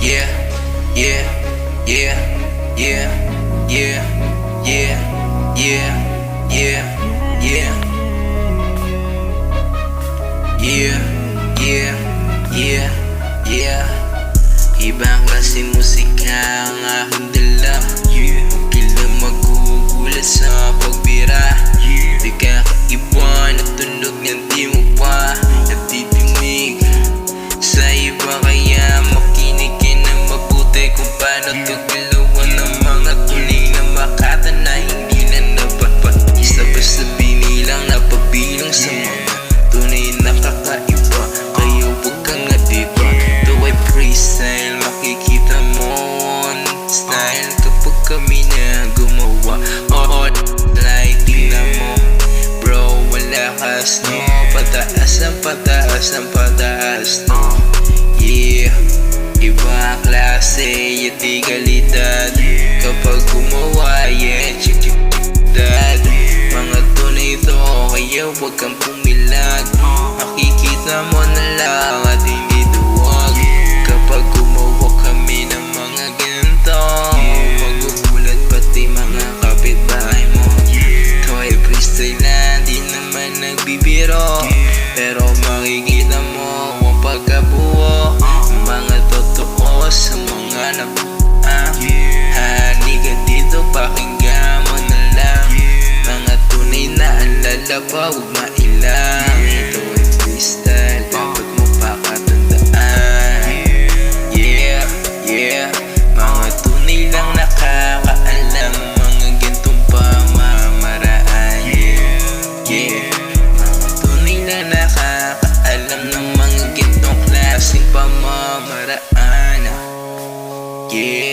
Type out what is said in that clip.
yeah, yeah, yeah, yeah, yeah, yeah, yeah, yeah, yeah, yeah, yeah, yeah, yeah. Ibang klase musika ang aking dala. Huwag kailang magugulat sa pagbira. Di ka kaiba na tunog ng di mo pa natitimig sa iba, kaya makinig ka ng mabuti kung paano tugalawan ng mga tunay na makata na hindi na napapag-isa. Basta binilang napabilang sa mga tunay na kakaiba, kaya huwag kang nadiba. Ito ay freestyle, makikita mo on style kapag kami na gumawa. Like tingnan mo bro, wala kas no, pataas ang pataas ang pataas no. Yeah, iba klase, yati kalidad kapag gumawa, yeah, chik chik dad. Mga tunay to, kaya huwag kang pumilag. Makikita mo na lang at hindi duwag kapag gumawa kami ng mga ganito. Magugulat pati mga kapitbahay mo. Ito ay freestyle na di naman nagbibiro, pero makikita mo ang pagkabuo, mga totoo sa mga halika dito, pakinggan mo na lang. Mga tunay na alala pa, huwag mailang. Ito ay freestyle, dapat mo pakatandaan. Yeah, yeah, mga tunay lang nakakaalam mga gantong pamamaraan. Yeah, mga tunay na nakakaalam ng mga gantong klaseng pamamaraan. Yeah.